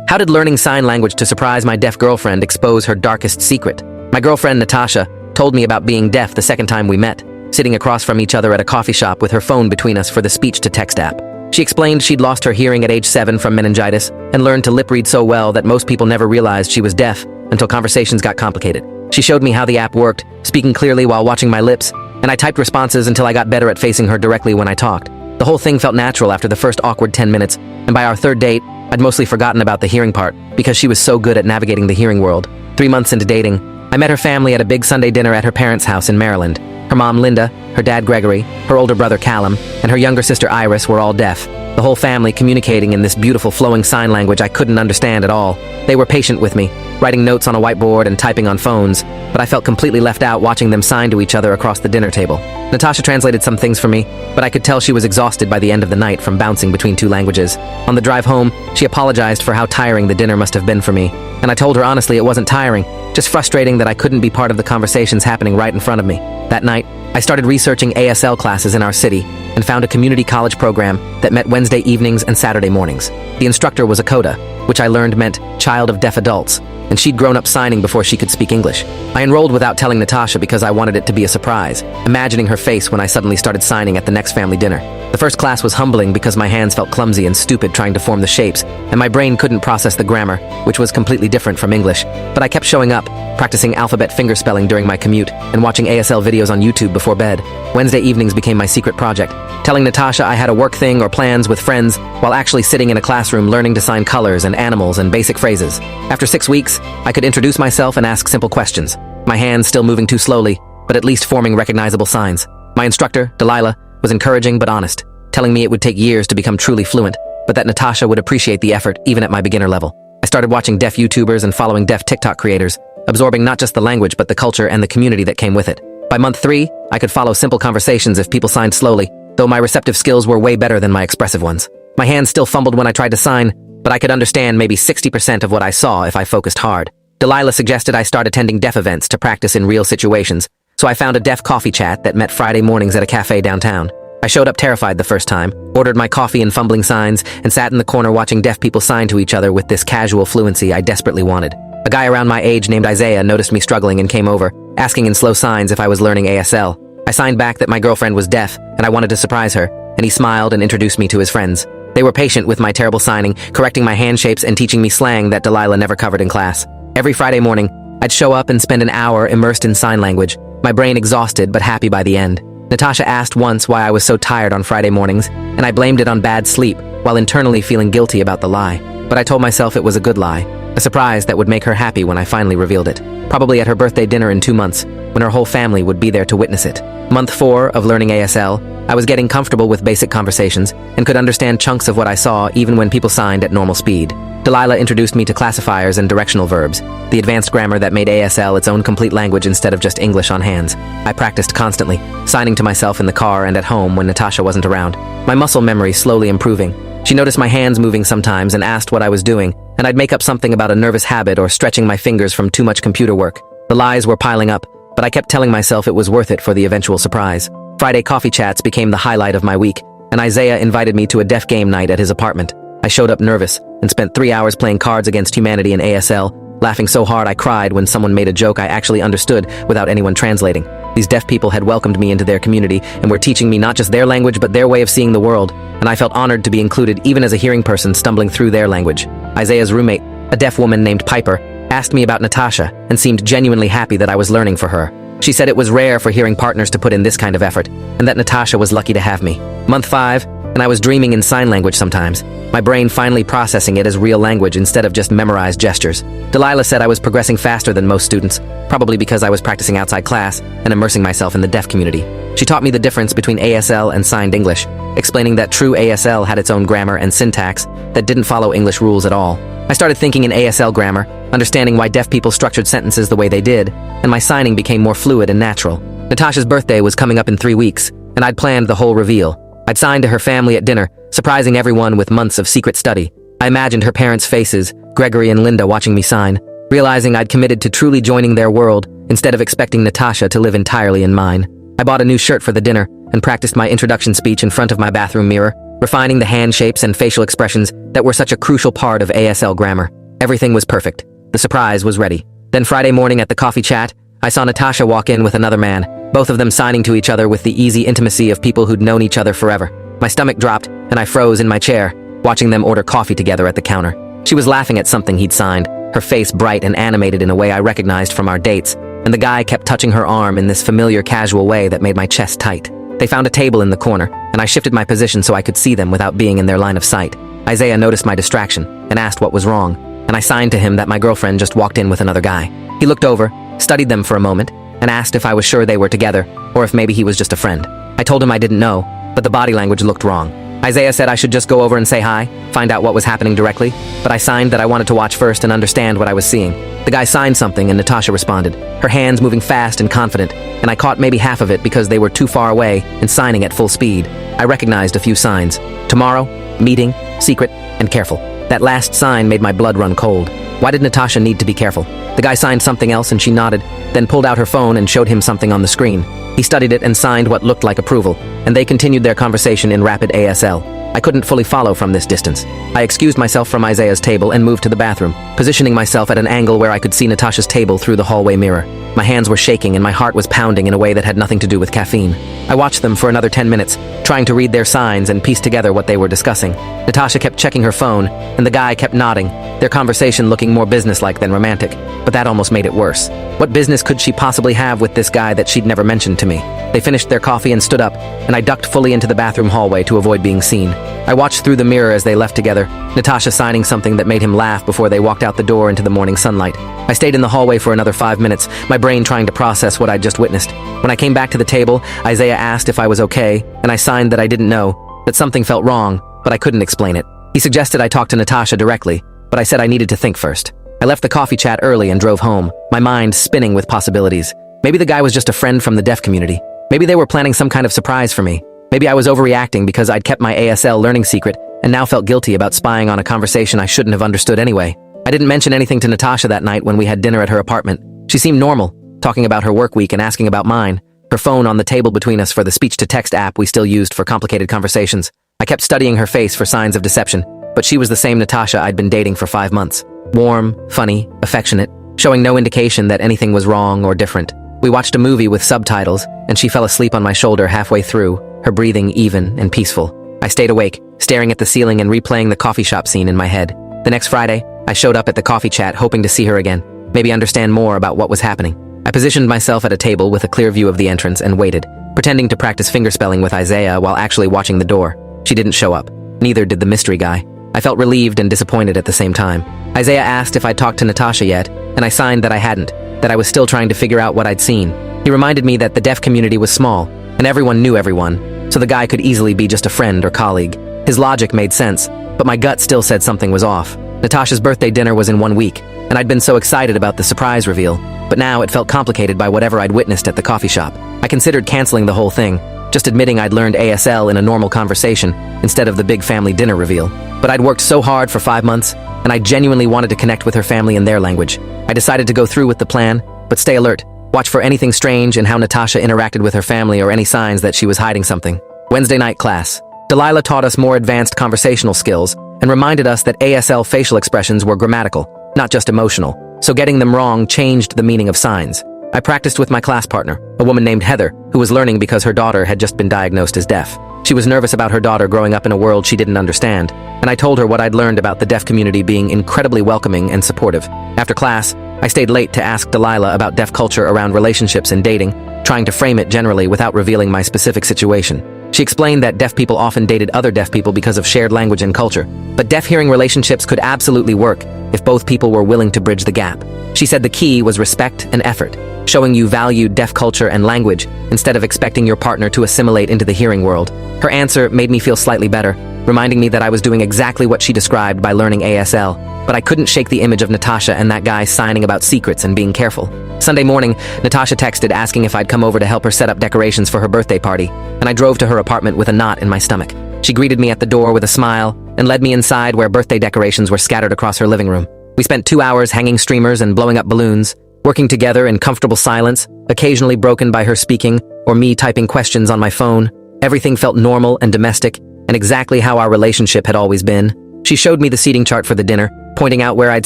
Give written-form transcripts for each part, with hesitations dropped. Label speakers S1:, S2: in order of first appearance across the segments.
S1: How did learning sign language to surprise my deaf girlfriend expose her darkest secret? My girlfriend, Natasha, told me about being deaf the second time we met, sitting across from each other at a coffee shop with her phone between us for the speech-to-text app. She explained she'd lost her hearing at age 7 from meningitis and learned to lip read so well that most people never realized she was deaf until conversations got complicated. She showed me how the app worked, speaking clearly while watching my lips, and I typed responses until I got better at facing her directly when I talked. The whole thing felt natural after the first awkward 10 minutes, and by our third date, I'd mostly forgotten about the hearing part because she was so good at navigating the hearing world. 3 months into dating, I met her family at a big Sunday dinner at her parents' house in Maryland. Her mom, Linda, her dad, Gregory, her older brother, Callum, and her younger sister, Iris, were all deaf. The whole family communicating in this beautiful flowing sign language I couldn't understand at all. They were patient with me, writing notes on a whiteboard and typing on phones, but I felt completely left out watching them sign to each other across the dinner table. Natasha translated some things for me, but I could tell she was exhausted by the end of the night from bouncing between 2 languages. On the drive home, she apologized for how tiring the dinner must have been for me, and I told her honestly it wasn't tiring, just frustrating that I couldn't be part of the conversations happening right in front of me. That night, I started researching ASL classes in our city and found a community college program that met Wednesday evenings and Saturday mornings. The instructor was a CODA, which I learned meant Child of Deaf Adults, and she'd grown up signing before she could speak English. I enrolled without telling Natasha because I wanted it to be a surprise, imagining her face when I suddenly started signing at the next family dinner. The first class was humbling because my hands felt clumsy and stupid trying to form the shapes, and my brain couldn't process the grammar, which was completely different from English. But I kept showing up, practicing alphabet fingerspelling during my commute, and watching ASL videos on YouTube before bed. Wednesday evenings became my secret project, telling Natasha I had a work thing or plans with friends while actually sitting in a classroom learning to sign colors and animals and basic phrases. After 6 weeks, I could introduce myself and ask simple questions, my hands still moving too slowly, but at least forming recognizable signs. My instructor, Delilah, was encouraging but honest, telling me it would take years to become truly fluent, but that Natasha would appreciate the effort even at my beginner level. I started watching deaf YouTubers and following deaf TikTok creators, absorbing not just the language but the culture and the community that came with it. By month 3, I could follow simple conversations if people signed slowly, though my receptive skills were way better than my expressive ones. My hands still fumbled when I tried to sign, but I could understand maybe 60% of what I saw if I focused hard. Delilah suggested I start attending deaf events to practice in real situations, so I found a deaf coffee chat that met Friday mornings at a cafe downtown. I showed up terrified the first time, ordered my coffee and fumbling signs, and sat in the corner watching deaf people sign to each other with this casual fluency I desperately wanted. A guy around my age named Isaiah noticed me struggling and came over, asking in slow signs if I was learning ASL. I signed back that my girlfriend was deaf, and I wanted to surprise her, and he smiled and introduced me to his friends. They were patient with my terrible signing, correcting my hand shapes and teaching me slang that Delilah never covered in class. Every Friday morning, I'd show up and spend an hour immersed in sign language, my brain exhausted but happy by the end. Natasha asked once why I was so tired on Friday mornings, and I blamed it on bad sleep, while internally feeling guilty about the lie. But I told myself it was a good lie, a surprise that would make her happy when I finally revealed it. Probably at her birthday dinner in 2 months, when her whole family would be there to witness it. Month 4 of learning ASL, I was getting comfortable with basic conversations, and could understand chunks of what I saw even when people signed at normal speed. Delilah introduced me to classifiers and directional verbs, the advanced grammar that made ASL its own complete language instead of just English on hands. I practiced constantly, signing to myself in the car and at home when Natasha wasn't around, my muscle memory slowly improving. She noticed my hands moving sometimes and asked what I was doing, and I'd make up something about a nervous habit or stretching my fingers from too much computer work. The lies were piling up, but I kept telling myself it was worth it for the eventual surprise. Friday coffee chats became the highlight of my week, and Isaiah invited me to a deaf game night at his apartment. I showed up nervous and spent 3 hours playing Cards Against Humanity in ASL, laughing so hard I cried when someone made a joke I actually understood without anyone translating. These deaf people had welcomed me into their community and were teaching me not just their language but their way of seeing the world, and I felt honored to be included even as a hearing person stumbling through their language. Isaiah's roommate, a deaf woman named Piper, asked me about Natasha and seemed genuinely happy that I was learning for her. She said it was rare for hearing partners to put in this kind of effort, and that Natasha was lucky to have me. Month 5, and I was dreaming in sign language sometimes, my brain finally processing it as real language instead of just memorized gestures. Delilah said I was progressing faster than most students, probably because I was practicing outside class and immersing myself in the deaf community. She taught me the difference between ASL and signed English, explaining that true ASL had its own grammar and syntax that didn't follow English rules at all. I started thinking in ASL grammar, understanding why deaf people structured sentences the way they did, and my signing became more fluid and natural. Natasha's birthday was coming up in 3 weeks, and I'd planned the whole reveal. I'd signed to her family at dinner, surprising everyone with months of secret study. I imagined her parents' faces, Gregory and Linda watching me sign, realizing I'd committed to truly joining their world instead of expecting Natasha to live entirely in mine. I bought a new shirt for the dinner and practiced my introduction speech in front of my bathroom mirror, refining the hand shapes and facial expressions that were such a crucial part of ASL grammar. Everything was perfect. The surprise was ready. Then Friday morning at the coffee chat, I saw Natasha walk in with another man, both of them signing to each other with the easy intimacy of people who'd known each other forever. My stomach dropped, and I froze in my chair, watching them order coffee together at the counter. She was laughing at something he'd signed, her face bright and animated in a way I recognized from our dates, and the guy kept touching her arm in this familiar casual way that made my chest tight. They found a table in the corner, and I shifted my position so I could see them without being in their line of sight. Isaiah noticed my distraction and asked what was wrong, and I signed to him that my girlfriend just walked in with another guy. He looked over, studied them for a moment, and asked if I was sure they were together, or if maybe he was just a friend. I told him I didn't know, but the body language looked wrong. Isaiah said I should just go over and say hi, find out what was happening directly, but I signed that I wanted to watch first and understand what I was seeing. The guy signed something and Natasha responded, her hands moving fast and confident, and I caught maybe half of it because they were too far away and signing at full speed. I recognized a few signs. Tomorrow, meeting, secret, and careful. That last sign made my blood run cold. Why did Natasha need to be careful? The guy signed something else and she nodded, then pulled out her phone and showed him something on the screen. He studied it and signed what looked like approval, and they continued their conversation in rapid ASL. I couldn't fully follow from this distance. I excused myself from Isaiah's table and moved to the bathroom, positioning myself at an angle where I could see Natasha's table through the hallway mirror. My hands were shaking and my heart was pounding in a way that had nothing to do with caffeine. I watched them for another 10 minutes, trying to read their signs and piece together what they were discussing. Natasha kept checking her phone, and the guy kept nodding, their conversation looking more businesslike than romantic, but that almost made it worse. What business could she possibly have with this guy that she'd never mentioned to me? They finished their coffee and stood up, and I ducked fully into the bathroom hallway to avoid being seen. I watched through the mirror as they left together, Natasha signing something that made him laugh before they walked out the door into the morning sunlight. I stayed in the hallway for another 5 minutes, my brain trying to process what I'd just witnessed. When I came back to the table, Isaiah asked if I was okay, and I signed that I didn't know, that something felt wrong, but I couldn't explain it. He suggested I talk to Natasha directly, but I said I needed to think first. I left the coffee chat early and drove home, my mind spinning with possibilities. Maybe the guy was just a friend from the deaf community. Maybe they were planning some kind of surprise for me. Maybe I was overreacting because I'd kept my ASL learning secret and now felt guilty about spying on a conversation I shouldn't have understood anyway. I didn't mention anything to Natasha that night when we had dinner at her apartment. She seemed normal, talking about her work week and asking about mine, her phone on the table between us for the speech-to-text app we still used for complicated conversations. I kept studying her face for signs of deception, but she was the same Natasha I'd been dating for 5 months. Warm, funny, affectionate, showing no indication that anything was wrong or different. We watched a movie with subtitles, and she fell asleep on my shoulder halfway through, her breathing even and peaceful. I stayed awake, staring at the ceiling and replaying the coffee shop scene in my head. The next Friday, I showed up at the coffee chat hoping to see her again, maybe understand more about what was happening. I positioned myself at a table with a clear view of the entrance and waited, pretending to practice fingerspelling with Isaiah while actually watching the door. She didn't show up. Neither did the mystery guy. I felt relieved and disappointed at the same time. Isaiah asked if I'd talked to Natasha yet, and I signed that I hadn't, that I was still trying to figure out what I'd seen. He reminded me that the deaf community was small, and everyone knew everyone, so the guy could easily be just a friend or colleague. His logic made sense, but my gut still said something was off. Natasha's birthday dinner was in 1 week, and I'd been so excited about the surprise reveal, but now it felt complicated by whatever I'd witnessed at the coffee shop. I considered canceling the whole thing, just admitting I'd learned ASL in a normal conversation instead of the big family dinner reveal. But I'd worked so hard for 5 months, and I genuinely wanted to connect with her family in their language. I decided to go through with the plan, but stay alert, watch for anything strange and how Natasha interacted with her family or any signs that she was hiding something. Wednesday night class. Delilah taught us more advanced conversational skills and reminded us that ASL facial expressions were grammatical, not just emotional, so getting them wrong changed the meaning of signs. I practiced with my class partner, a woman named Heather, who was learning because her daughter had just been diagnosed as deaf. She was nervous about her daughter growing up in a world she didn't understand, and I told her what I'd learned about the deaf community being incredibly welcoming and supportive. After class, I stayed late to ask Delilah about deaf culture around relationships and dating, trying to frame it generally without revealing my specific situation. She explained that deaf people often dated other deaf people because of shared language and culture, but deaf-hearing relationships could absolutely work if both people were willing to bridge the gap. She said the key was respect and effort, showing you valued deaf culture and language instead of expecting your partner to assimilate into the hearing world. Her answer made me feel slightly better, reminding me that I was doing exactly what she described by learning ASL, but I couldn't shake the image of Natasha and that guy signing about secrets and being careful. Sunday morning, Natasha texted asking if I'd come over to help her set up decorations for her birthday party, and I drove to her apartment with a knot in my stomach. She greeted me at the door with a smile and led me inside where birthday decorations were scattered across her living room. We spent 2 hours hanging streamers and blowing up balloons, working together in comfortable silence, occasionally broken by her speaking or me typing questions on my phone. Everything felt normal and domestic, and exactly how our relationship had always been. She showed me the seating chart for the dinner, pointing out where I'd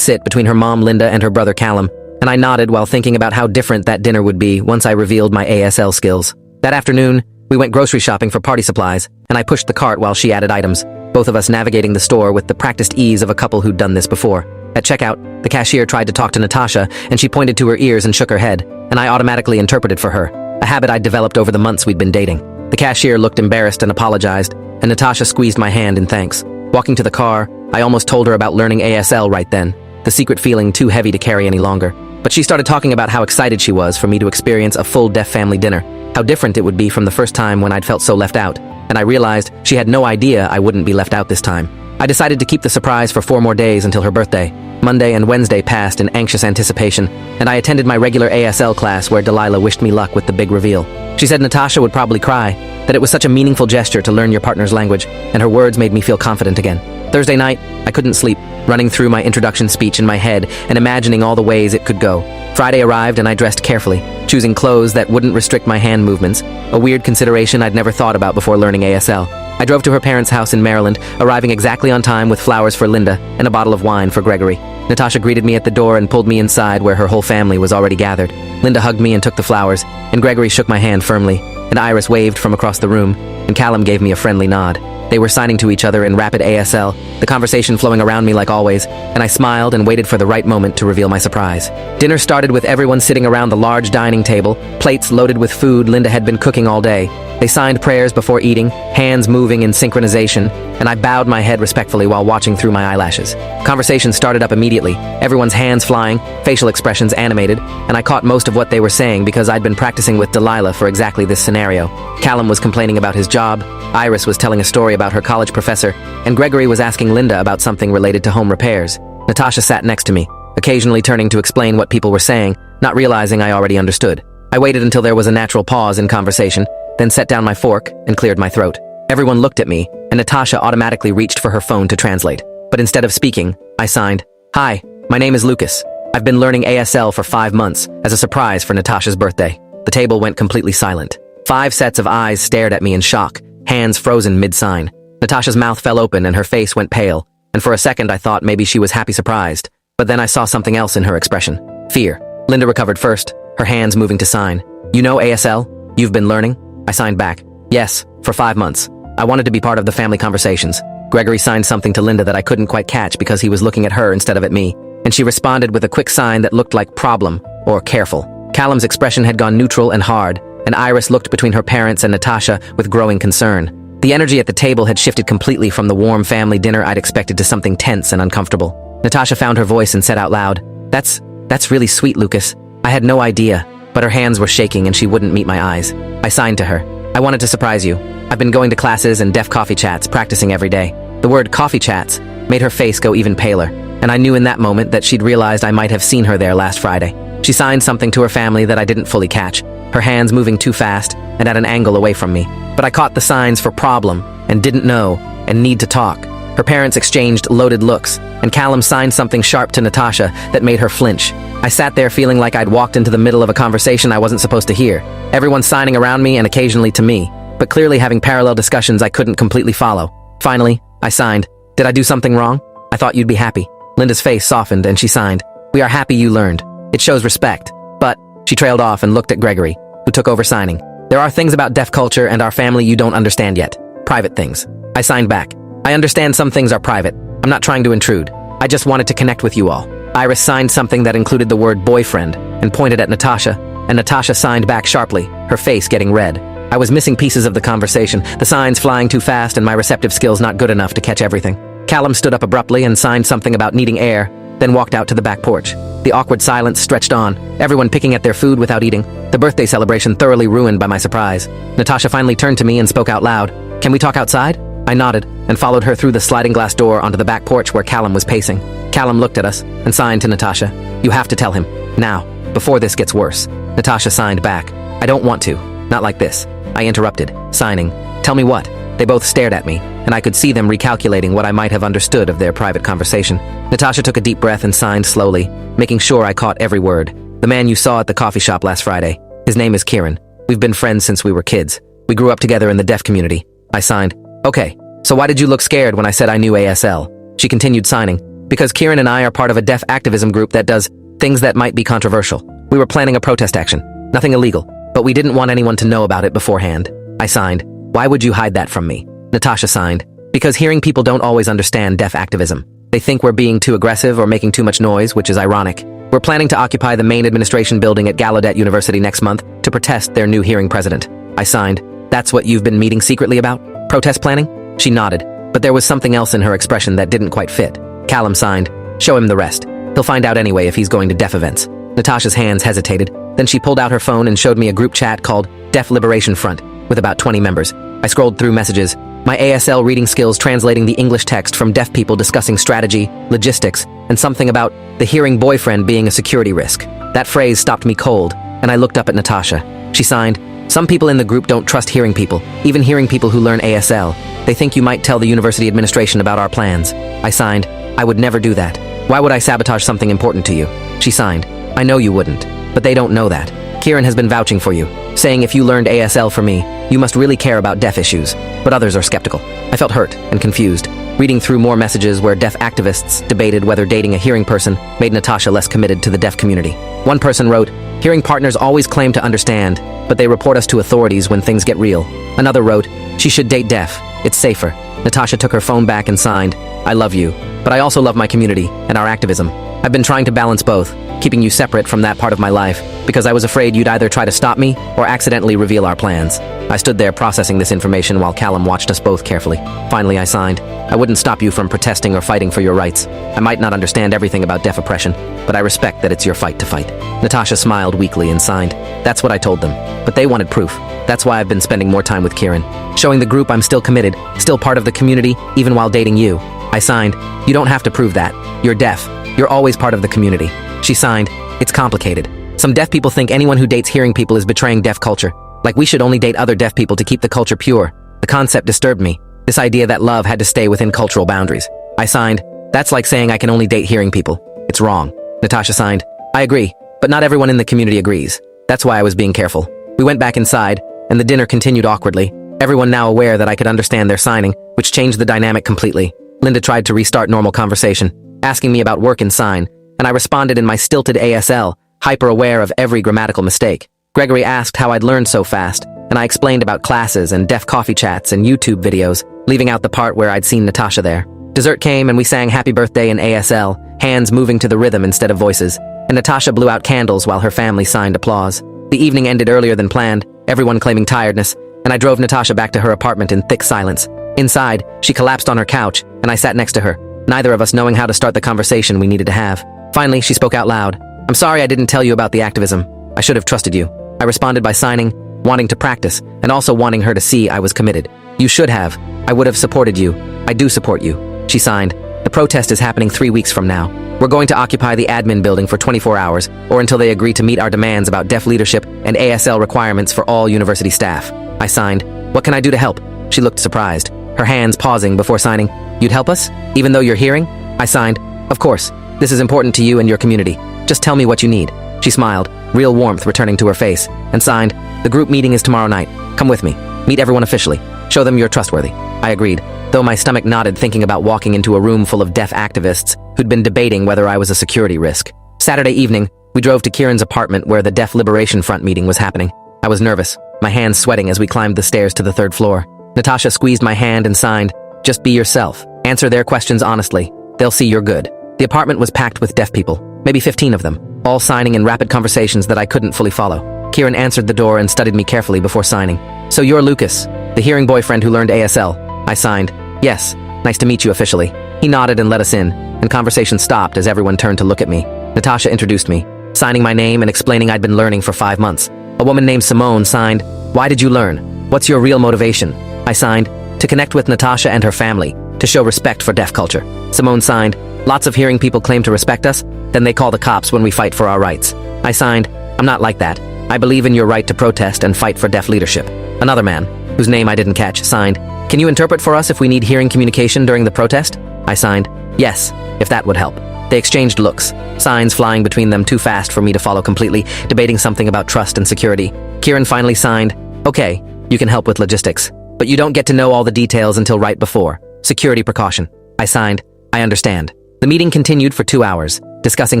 S1: sit between her mom Linda and her brother Callum, and I nodded while thinking about how different that dinner would be once I revealed my ASL skills. That afternoon, we went grocery shopping for party supplies, and I pushed the cart while she added items, both of us navigating the store with the practiced ease of a couple who'd done this before. At checkout, the cashier tried to talk to Natasha, and she pointed to her ears and shook her head, and I automatically interpreted for her, a habit I'd developed over the months we'd been dating. The cashier looked embarrassed and apologized, and Natasha squeezed my hand in thanks. Walking to the car, I almost told her about learning ASL right then, the secret feeling too heavy to carry any longer. But she started talking about how excited she was for me to experience a full deaf family dinner, how different it would be from the first time when I'd felt so left out, and I realized she had no idea I wouldn't be left out this time. I decided to keep the surprise for 4 more days until her birthday. Monday and Wednesday passed in anxious anticipation, and I attended my regular ASL class where Delilah wished me luck with the big reveal. She said Natasha would probably cry, that it was such a meaningful gesture to learn your partner's language, and her words made me feel confident again. Thursday night, I couldn't sleep, running through my introduction speech in my head and imagining all the ways it could go. Friday arrived and I dressed carefully, choosing clothes that wouldn't restrict my hand movements, a weird consideration I'd never thought about before learning ASL. I drove to her parents' house in Maryland, arriving exactly on time with flowers for Linda and a bottle of wine for Gregory. Natasha greeted me at the door and pulled me inside where her whole family was already gathered. Linda hugged me and took the flowers, and Gregory shook my hand firmly, and Iris waved from across the room, and Callum gave me a friendly nod. They were signing to each other in rapid ASL, the conversation flowing around me like always, and I smiled and waited for the right moment to reveal my surprise. Dinner started with everyone sitting around the large dining table, plates loaded with food Linda had been cooking all day. They signed prayers before eating, hands moving in synchronization, and I bowed my head respectfully while watching through my eyelashes. Conversation started up immediately, everyone's hands flying, facial expressions animated, and I caught most of what they were saying because I'd been practicing with Delilah for exactly this scenario. Callum was complaining about his job, Iris was telling a story about her college professor, and Gregory was asking Linda about something related to home repairs. Natasha sat next to me, occasionally turning to explain what people were saying, not realizing I already understood. I waited until there was a natural pause in conversation, then set down my fork and cleared my throat. Everyone looked at me, and Natasha automatically reached for her phone to translate. But instead of speaking, I signed, "Hi, my name is Lucas. I've been learning ASL for 5 months as a surprise for Natasha's birthday." The table went completely silent. 5 sets of eyes stared at me in shock, hands frozen mid-sign. Natasha's mouth fell open and her face went pale, and for a second I thought maybe she was happy surprised, but then I saw something else in her expression. Fear. Linda recovered first, her hands moving to sign. "You know ASL? You've been learning?" I signed back. "Yes, for 5 months. I wanted to be part of the family conversations." Gregory signed something to Linda that I couldn't quite catch because he was looking at her instead of at me, and she responded with a quick sign that looked like problem or careful. Callum's expression had gone neutral and hard, and Iris looked between her parents and Natasha with growing concern. The energy at the table had shifted completely from the warm family dinner I'd expected to something tense and uncomfortable. Natasha found her voice and said out loud, That's really sweet, Lucas. I had no idea." But her hands were shaking and she wouldn't meet my eyes. I signed to her. "I wanted to surprise you. I've been going to classes and deaf coffee chats, practicing every day." The word coffee chats made her face go even paler, and I knew in that moment that she'd realized I might have seen her there last Friday. She signed something to her family that I didn't fully catch, her hands moving too fast and at an angle away from me. But I caught the signs for problem and didn't know and need to talk. Her parents exchanged loaded looks, and Callum signed something sharp to Natasha that made her flinch. I sat there feeling like I'd walked into the middle of a conversation I wasn't supposed to hear. Everyone signing around me and occasionally to me, but clearly having parallel discussions I couldn't completely follow. Finally, I signed. "Did I do something wrong? I thought you'd be happy." Linda's face softened and she signed. "We are happy you learned. It shows respect." But she trailed off and looked at Gregory, who took over signing. "There are things about deaf culture and our family you don't understand yet. Private things." I signed back. "I understand some things are private. I'm not trying to intrude. I just wanted to connect with you all." Iris signed something that included the word boyfriend and pointed at Natasha, and Natasha signed back sharply, her face getting red. I was missing pieces of the conversation, the signs flying too fast and my receptive skills not good enough to catch everything. Callum stood up abruptly and signed something about needing air, then walked out to the back porch. The awkward silence stretched on, everyone picking at their food without eating, the birthday celebration thoroughly ruined by my surprise. Natasha finally turned to me and spoke out loud. "Can we talk outside?" I nodded and followed her through the sliding glass door onto the back porch where Callum was pacing. Callum looked at us and signed to Natasha. "You have to tell him. Now. Before this gets worse." Natasha signed back. "I don't want to. Not like this." I interrupted, signing. "Tell me what?" They both stared at me, and I could see them recalculating what I might have understood of their private conversation. Natasha took a deep breath and signed slowly, making sure I caught every word. "The man you saw at the coffee shop last Friday. His name is Kieran. We've been friends since we were kids. We grew up together in the deaf community." I signed. "Okay, So why did you look scared when I said I knew ASL? She continued signing. Because Kieran and I are part of a deaf activism group that does things that might be controversial. We were planning a protest action. Nothing illegal. But we didn't want anyone to know about it beforehand. I signed. Why would you hide that from me? Natasha signed. Because hearing people don't always understand deaf activism. They think we're being too aggressive or making too much noise, which is ironic. We're planning to occupy the main administration building at Gallaudet University next month to protest their new hearing president. I signed. That's what you've been meeting secretly about? Protest planning? She nodded, but there was something else in her expression that didn't quite fit. Callum signed. Show him the rest. He'll find out anyway if he's going to deaf events. Natasha's hands hesitated. Then she pulled out her phone and showed me a group chat called Deaf Liberation Front, with about 20 members. I scrolled through messages, my ASL reading skills translating the English text from deaf people discussing strategy, logistics, and something about the hearing boyfriend being a security risk. That phrase stopped me cold, and I looked up at Natasha. She signed, some people in the group don't trust hearing people, even hearing people who learn ASL. They think you might tell the university administration about our plans. I signed, I would never do that. Why would I sabotage something important to you? She signed, I know you wouldn't, but they don't know that. Kieran has been vouching for you, saying if you learned ASL for me, you must really care about deaf issues, but others are skeptical. I felt hurt and confused. Reading through more messages where deaf activists debated whether dating a hearing person made Natasha less committed to the deaf community. One person wrote, hearing partners always claim to understand, but they report us to authorities when things get real. Another wrote, she should date deaf, it's safer. Natasha took her phone back and signed, I love you, but I also love my community and our activism. I've been trying to balance both, keeping you separate from that part of my life, because I was afraid you'd either try to stop me or accidentally reveal our plans. I stood there processing this information while Callum watched us both carefully. Finally, I signed. I wouldn't stop you from protesting or fighting for your rights. I might not understand everything about deaf oppression, but I respect that it's your fight to fight. Natasha smiled weakly and signed. That's what I told them, but they wanted proof. That's why I've been spending more time with Kieran, showing the group I'm still committed, still part of the community, even while dating you. I signed. You don't have to prove that. You're deaf. You're always part of the community. She signed. It's complicated. Some deaf people think anyone who dates hearing people is betraying deaf culture. Like we should only date other deaf people to keep the culture pure. The concept disturbed me. This idea that love had to stay within cultural boundaries. I signed. That's like saying I can only date hearing people. It's wrong. Natasha signed. I agree, but not everyone in the community agrees. That's why I was being careful. We went back inside, and the dinner continued awkwardly. Everyone now aware that I could understand their signing, which changed the dynamic completely. Linda tried to restart normal conversation, asking me about work and sign, and I responded in my stilted ASL, hyper-aware of every grammatical mistake. Gregory asked how I'd learned so fast, and I explained about classes and deaf coffee chats and YouTube videos, leaving out the part where I'd seen Natasha there. Dessert came and we sang Happy Birthday in ASL, hands moving to the rhythm instead of voices, and Natasha blew out candles while her family signed applause. The evening ended earlier than planned, everyone claiming tiredness, and I drove Natasha back to her apartment in thick silence. Inside, she collapsed on her couch, and I sat next to her, neither of us knowing how to start the conversation we needed to have. Finally, she spoke out loud. I'm sorry I didn't tell you about the activism. I should have trusted you. I responded by signing, wanting to practice, and also wanting her to see I was committed. You should have. I would have supported you. I do support you. She signed. The protest is happening 3 weeks from now. We're going to occupy the admin building for 24 hours, or until they agree to meet our demands about deaf leadership and ASL requirements for all university staff. I signed. What can I do to help? She looked surprised, her hands pausing before signing. You'd help us? Even though you're hearing? I signed. Of course. This is important to you and your community. Just tell me what you need. She smiled, real warmth returning to her face, and signed, the group meeting is tomorrow night. Come with me. Meet everyone officially. Show them you're trustworthy. I agreed, though my stomach nodded thinking about walking into a room full of deaf activists who'd been debating whether I was a security risk. Saturday evening, we drove to Kieran's apartment where the Deaf Liberation Front meeting was happening. I was nervous, my hands sweating as we climbed the stairs to the 3rd floor. Natasha squeezed my hand and signed, just be yourself. Answer their questions honestly. They'll see you're good. The apartment was packed with deaf people, maybe 15 of them, all signing in rapid conversations that I couldn't fully follow. Kieran answered the door and studied me carefully before signing. So you're Lucas, the hearing boyfriend who learned ASL. I signed. Yes, nice to meet you officially. He nodded and let us in, and conversation stopped as everyone turned to look at me. Natasha introduced me, signing my name and explaining I'd been learning for 5 months. A woman named Simone signed, why did you learn? What's your real motivation? I signed, to connect with Natasha and her family, to show respect for deaf culture. Simone signed, lots of hearing people claim to respect us, then they call the cops when we fight for our rights. I signed, I'm not like that. I believe in your right to protest and fight for deaf leadership. Another man, whose name I didn't catch, signed, can you interpret for us if we need hearing communication during the protest? I signed, yes, if that would help. They exchanged looks, signs flying between them too fast for me to follow completely, debating something about trust and security. Kieran finally signed, okay, you can help with logistics, but you don't get to know all the details until right before. Security precaution. I signed, I understand. The meeting continued for 2 hours, discussing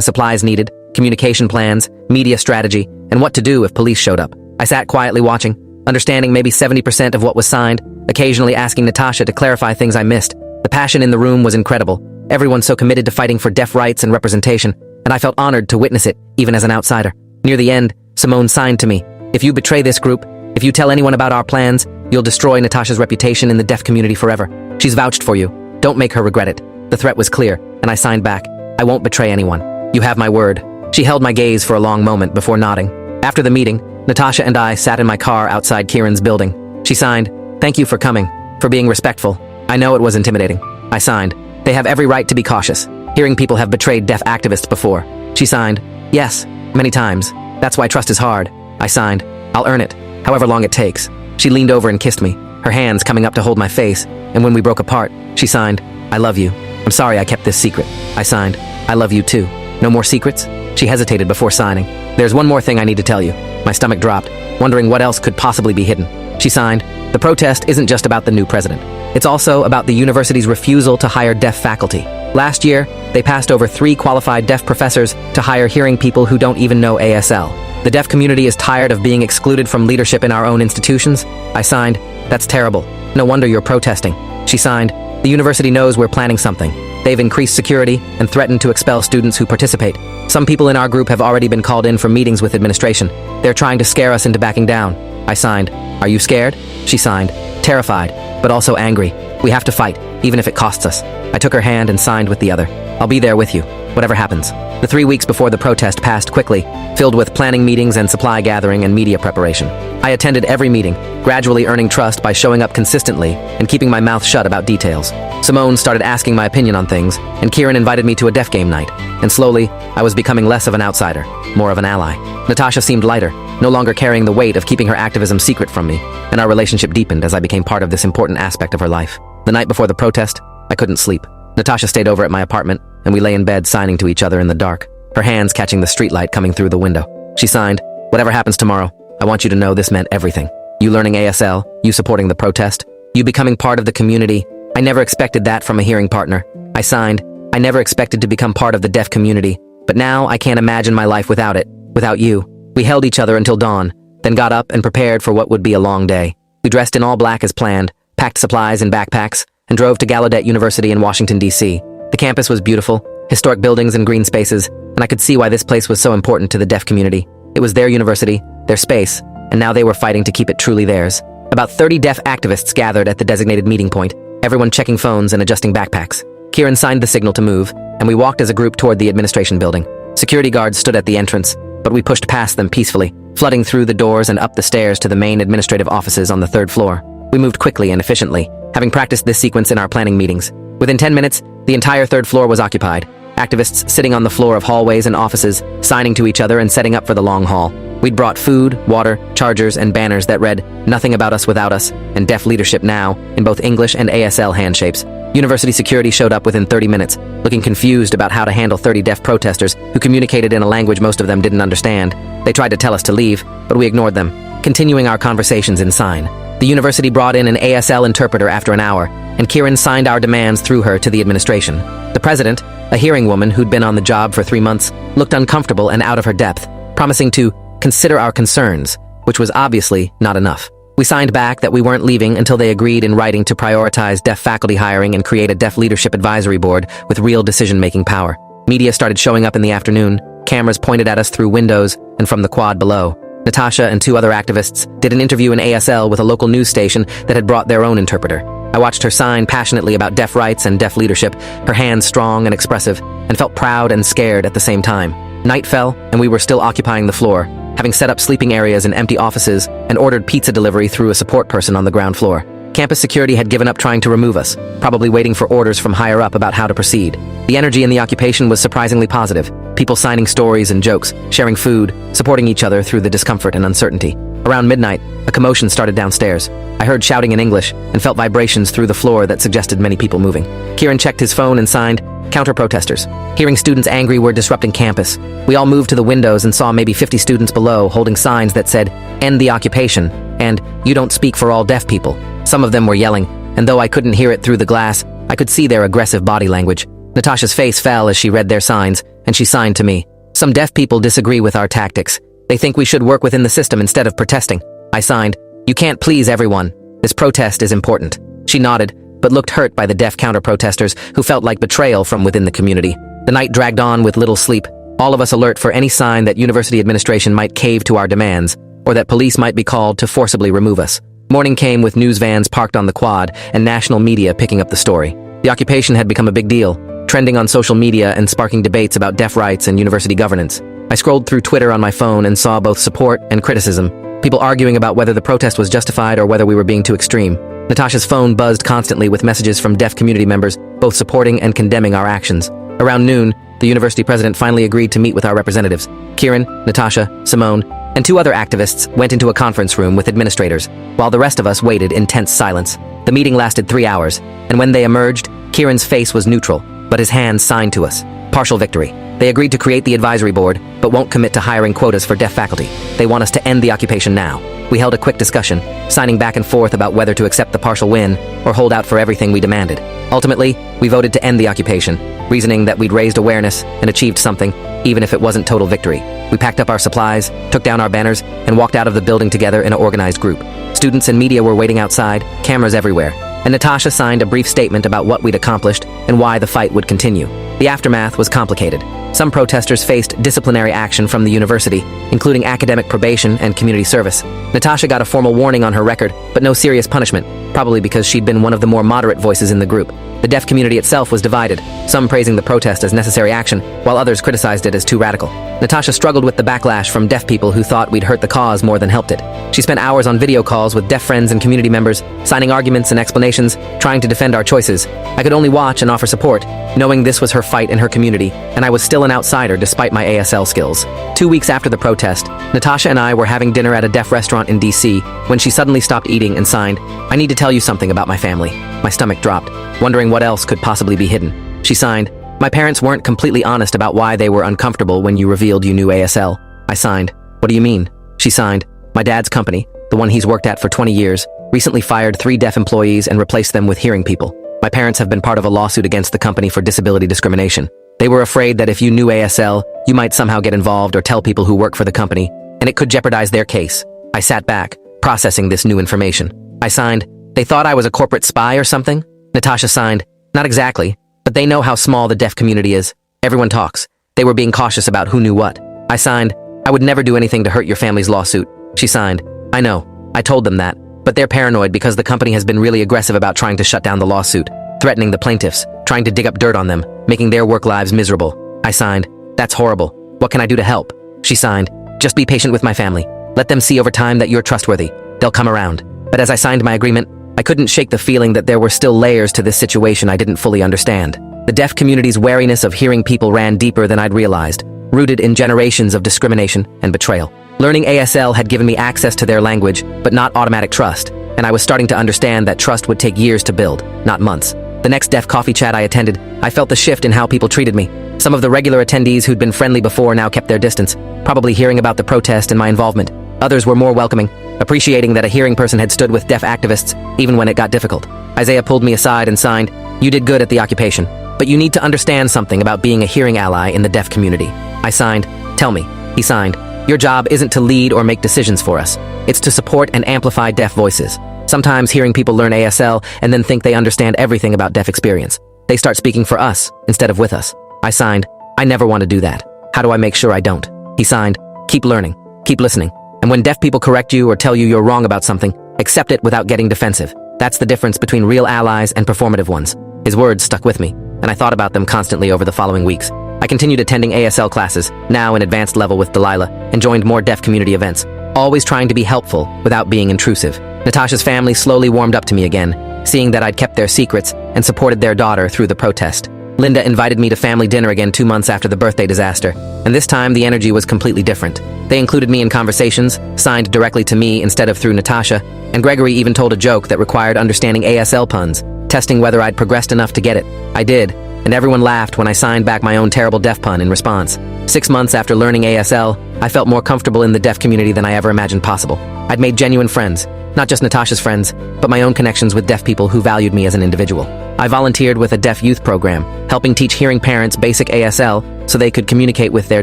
S1: supplies needed, communication plans, media strategy, and what to do if police showed up. I sat quietly watching, understanding maybe 70% of what was signed, occasionally asking Natasha to clarify things I missed. The passion in the room was incredible. Everyone so committed to fighting for deaf rights and representation, and I felt honored to witness it, even as an outsider. Near the end, Simone signed to me, "If you betray this group, if you tell anyone about our plans, you'll destroy Natasha's reputation in the deaf community forever. She's vouched for you. Don't make her regret it." The threat was clear, and I signed back, "I won't betray anyone. You have my word." She held my gaze for a long moment before nodding. After the meeting, Natasha and I sat in my car outside Kieran's building. She signed, "Thank you for coming, for being respectful. I know it was intimidating." I signed, "They have every right to be cautious. Hearing people have betrayed deaf activists before." She signed, "Yes, many times. That's why trust is hard." I signed, "I'll earn it, however long it takes." She leaned over and kissed me, her hands coming up to hold my face, and when we broke apart, she signed, "I love you. I'm sorry I kept this secret." I signed, "I love you too. No more secrets?" She hesitated before signing. "There's one more thing I need to tell you." My stomach dropped, wondering what else could possibly be hidden. She signed, "The protest isn't just about the new president. It's also about the university's refusal to hire deaf faculty. Last year, they passed over 3 qualified deaf professors to hire hearing people who don't even know ASL. The deaf community is tired of being excluded from leadership in our own institutions." I signed, "That's terrible. No wonder you're protesting." She signed, "The university knows we're planning something. They've increased security and threatened to expel students who participate. Some people in our group have already been called in for meetings with administration. They're trying to scare us into backing down." I signed, "Are you scared?" She signed, "Terrified, but also angry. We have to fight, even if it costs us." I took her hand and signed with the other. "I'll be there with you, whatever happens." The 3 weeks before the protest passed quickly, filled with planning meetings and supply gathering and media preparation. I attended every meeting, gradually earning trust by showing up consistently and keeping my mouth shut about details. Simone started asking my opinion on things, and Kieran invited me to a deaf game night. And slowly, I was becoming less of an outsider, more of an ally. Natasha seemed lighter, no longer carrying the weight of keeping her activism secret from me, and our relationship deepened as I became part of this important aspect of her life. The night before the protest, I couldn't sleep. Natasha stayed over at my apartment, and we lay in bed signing to each other in the dark, her hands catching the streetlight coming through the window. She signed, "Whatever happens tomorrow, I want you to know this meant everything. You learning ASL, you supporting the protest, you becoming part of the community. I never expected that from a hearing partner." I signed, "I never expected to become part of the deaf community, but now I can't imagine my life without it, without you." We held each other until dawn, then got up and prepared for what would be a long day. We dressed in all black as planned, packed supplies in backpacks, and drove to Gallaudet University in Washington, D.C. The campus was beautiful, historic buildings and green spaces, and I could see why this place was so important to the deaf community. It was their university, their space, and now they were fighting to keep it truly theirs. About 30 deaf activists gathered at the designated meeting point, everyone checking phones and adjusting backpacks. Kieran signed the signal to move, and we walked as a group toward the administration building. Security guards stood at the entrance, but we pushed past them peacefully, flooding through the doors and up the stairs to the main administrative offices on the 3rd floor. We moved quickly and efficiently, having practiced this sequence in our planning meetings. Within 10 minutes, the entire 3rd floor was occupied, activists sitting on the floor of hallways and offices, signing to each other and setting up for the long haul. We'd brought food, water, chargers, and banners that read, "Nothing about us without us," and "Deaf Leadership Now," in both English and ASL hand shapes. University security showed up within 30 minutes, looking confused about how to handle 30 deaf protesters who communicated in a language most of them didn't understand. They tried to tell us to leave, but we ignored them, continuing our conversations in sign. The university brought in an ASL interpreter after an hour, and Kieran signed our demands through her to the administration. The president, a hearing woman who'd been on the job for 3 months, looked uncomfortable and out of her depth, promising to consider our concerns, which was obviously not enough. We signed back that we weren't leaving until they agreed in writing to prioritize deaf faculty hiring and create a deaf leadership advisory board with real decision-making power. Media started showing up in the afternoon, cameras pointed at us through windows and from the quad below. Natasha and 2 other activists did an interview in ASL with a local news station that had brought their own interpreter. I watched her sign passionately about deaf rights and deaf leadership, her hands strong and expressive, and felt proud and scared at the same time. Night fell, and we were still occupying the floor, having set up sleeping areas in empty offices and ordered pizza delivery through a support person on the ground floor. Campus security had given up trying to remove us, probably waiting for orders from higher up about how to proceed. The energy in the occupation was surprisingly positive, people signing stories and jokes, sharing food, supporting each other through the discomfort and uncertainty. Around midnight, a commotion started downstairs. I heard shouting in English and felt vibrations through the floor that suggested many people moving. Kieran checked his phone and signed, "Counter-protesters." Hearing students angry were disrupting campus. We all moved to the windows and saw maybe 50 students below holding signs that said, "End the occupation," and "You don't speak for all deaf people." Some of them were yelling, and though I couldn't hear it through the glass, I could see their aggressive body language. Natasha's face fell as she read their signs, and she signed to me. Some deaf people disagree with our tactics. They think we should work within the system instead of protesting. I signed, "You can't please everyone. This protest is important." She nodded, but looked hurt by the deaf counter-protesters who felt like betrayal from within the community. The night dragged on with little sleep, all of us alert for any sign that university administration might cave to our demands, or that police might be called to forcibly remove us. Morning came with news vans parked on the quad and national media picking up the story. The occupation had become a big deal, trending on social media and sparking debates about deaf rights and university governance. I scrolled through Twitter on my phone and saw both support and criticism, people arguing about whether the protest was justified or whether we were being too extreme. Natasha's phone buzzed constantly with messages from deaf community members, both supporting and condemning our actions. Around noon, the university president finally agreed to meet with our representatives. Kieran, Natasha, Simone, and 2 other activists went into a conference room with administrators, while the rest of us waited in tense silence. The meeting lasted 3 hours, and when they emerged, Kieran's face was neutral, but his hands signed to us. Partial victory. They agreed to create the advisory board, but won't commit to hiring quotas for deaf faculty. They want us to end the occupation now. We held a quick discussion, signing back and forth about whether to accept the partial win or hold out for everything we demanded. Ultimately, we voted to end the occupation, reasoning that we'd raised awareness and achieved something, even if it wasn't total victory. We packed up our supplies, took down our banners, and walked out of the building together in an organized group. Students and media were waiting outside, cameras everywhere, and Natasha signed a brief statement about what we'd accomplished and why the fight would continue. The aftermath was complicated. Some protesters faced disciplinary action from the university, including academic probation and community service. Natasha got a formal warning on her record, but no serious punishment, probably because she'd been one of the more moderate voices in the group. The deaf community itself was divided, some praising the protest as necessary action, while others criticized it as too radical. Natasha struggled with the backlash from deaf people who thought we'd hurt the cause more than helped it. She spent hours on video calls with deaf friends and community members, signing arguments and explanations, trying to defend our choices. I could only watch and offer support, knowing this was her fight in her community, and I was still an outsider despite my ASL skills. 2 weeks after the protest, Natasha and I were having dinner at a deaf restaurant in DC when she suddenly stopped eating and signed, "I need to tell you something about my family." My stomach dropped, wondering what else could possibly be hidden. She signed, "My parents weren't completely honest about why they were uncomfortable when you revealed you knew ASL." I signed, "What do you mean?" She signed, "My dad's company, the one he's worked at for 20 years, recently fired 3 deaf employees and replaced them with hearing people. My parents have been part of a lawsuit against the company for disability discrimination. They were afraid that if you knew ASL, you might somehow get involved or tell people who work for the company, and it could jeopardize their case." I sat back, processing this new information. I signed, "They thought I was a corporate spy or something?" Natasha signed, "Not exactly, but they know how small the deaf community is. Everyone talks. They were being cautious about who knew what." I signed, "I would never do anything to hurt your family's lawsuit." She signed, "I know. I told them that, but they're paranoid because the company has been really aggressive about trying to shut down the lawsuit, threatening the plaintiffs, trying to dig up dirt on them, making their work lives miserable." I signed, "That's horrible. What can I do to help?" She signed, "Just be patient with my family. Let them see over time that you're trustworthy. They'll come around." But as I signed my agreement, I couldn't shake the feeling that there were still layers to this situation I didn't fully understand. The deaf community's wariness of hearing people ran deeper than I'd realized, rooted in generations of discrimination and betrayal. Learning ASL had given me access to their language, but not automatic trust, and I was starting to understand that trust would take years to build, not months. The next deaf coffee chat I attended, I felt the shift in how people treated me. Some of the regular attendees who'd been friendly before now kept their distance, probably hearing about the protest and my involvement. Others were more welcoming, appreciating that a hearing person had stood with deaf activists, even when it got difficult. Isaiah pulled me aside and signed, "You did good at the occupation, but you need to understand something about being a hearing ally in the deaf community." I signed, "Tell me." He signed, "Your job isn't to lead or make decisions for us. It's to support and amplify deaf voices. Sometimes hearing people learn ASL and then think they understand everything about deaf experience. They start speaking for us instead of with us." I signed, "I never want to do that. How do I make sure I don't?" He signed, "Keep learning, keep listening. And when deaf people correct you or tell you you're wrong about something, accept it without getting defensive. That's the difference between real allies and performative ones." His words stuck with me, and I thought about them constantly over the following weeks. I continued attending ASL classes, now in advanced level with Delilah, and joined more deaf community events, always trying to be helpful without being intrusive. Natasha's family slowly warmed up to me again, seeing that I'd kept their secrets and supported their daughter through the protest. Linda invited me to family dinner again 2 months after the birthday disaster, and this time the energy was completely different. They included me in conversations, signed directly to me instead of through Natasha, and Gregory even told a joke that required understanding ASL puns, testing whether I'd progressed enough to get it. I did, and everyone laughed when I signed back my own terrible deaf pun in response. 6 months after learning ASL, I felt more comfortable in the deaf community than I ever imagined possible. I'd made genuine friends, Not just Natasha's friends, but my own connections with deaf people who valued me as an individual. I volunteered with a deaf youth program, helping teach hearing parents basic ASL so they could communicate with their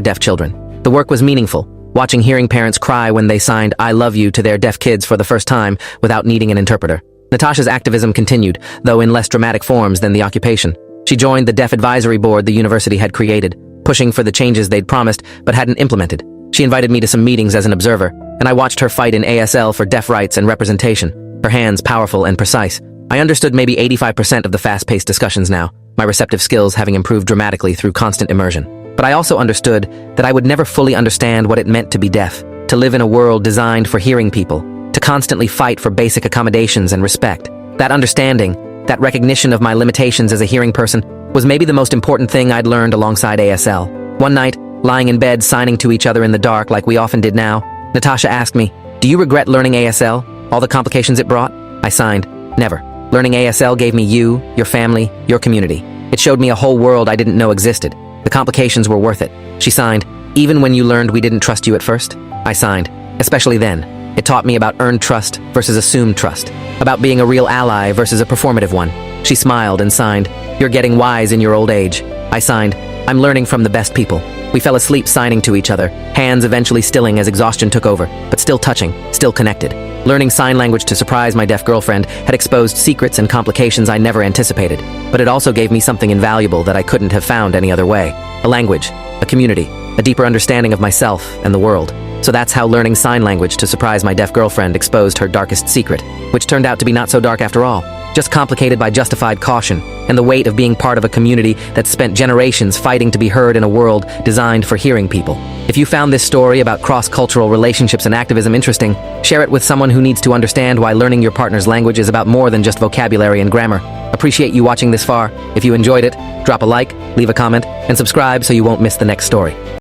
S1: deaf children. The work was meaningful, watching hearing parents cry when they signed "I love you" to their deaf kids for the first time without needing an interpreter. Natasha's activism continued, though in less dramatic forms than the occupation. She joined the deaf advisory board the university had created, pushing for the changes they'd promised but hadn't implemented. She invited me to some meetings as an observer, and I watched her fight in ASL for deaf rights and representation, her hands powerful and precise. I understood maybe 85% of the fast-paced discussions now, my receptive skills having improved dramatically through constant immersion. But I also understood that I would never fully understand what it meant to be deaf, to live in a world designed for hearing people, to constantly fight for basic accommodations and respect. That understanding, that recognition of my limitations as a hearing person, was maybe the most important thing I'd learned alongside ASL. One night, lying in bed signing to each other in the dark like we often did now, Natasha asked me, "Do you regret learning ASL? All the complications it brought?" I signed, "Never. Learning ASL gave me you, your family, your community. It showed me a whole world I didn't know existed. The complications were worth it." She signed, "Even when you learned we didn't trust you at first?" I signed, "Especially then. It taught me about earned trust versus assumed trust, about being a real ally versus a performative one." She smiled and signed, "You're getting wise in your old age." I signed, "I'm learning from the best people." We fell asleep signing to each other, hands eventually stilling as exhaustion took over, but still touching, still connected. Learning sign language to surprise my deaf girlfriend had exposed secrets and complications I never anticipated, but it also gave me something invaluable that I couldn't have found any other way. A language, a community, a deeper understanding of myself and the world. So that's how learning sign language to surprise my deaf girlfriend exposed her darkest secret, which turned out to be not so dark after all, just complicated by justified caution and the weight of being part of a community that spent generations fighting to be heard in a world designed for hearing people. If you found this story about cross-cultural relationships and activism interesting, share it with someone who needs to understand why learning your partner's language is about more than just vocabulary and grammar. Appreciate you watching this far. If you enjoyed it, drop a like, leave a comment, and subscribe so you won't miss the next story.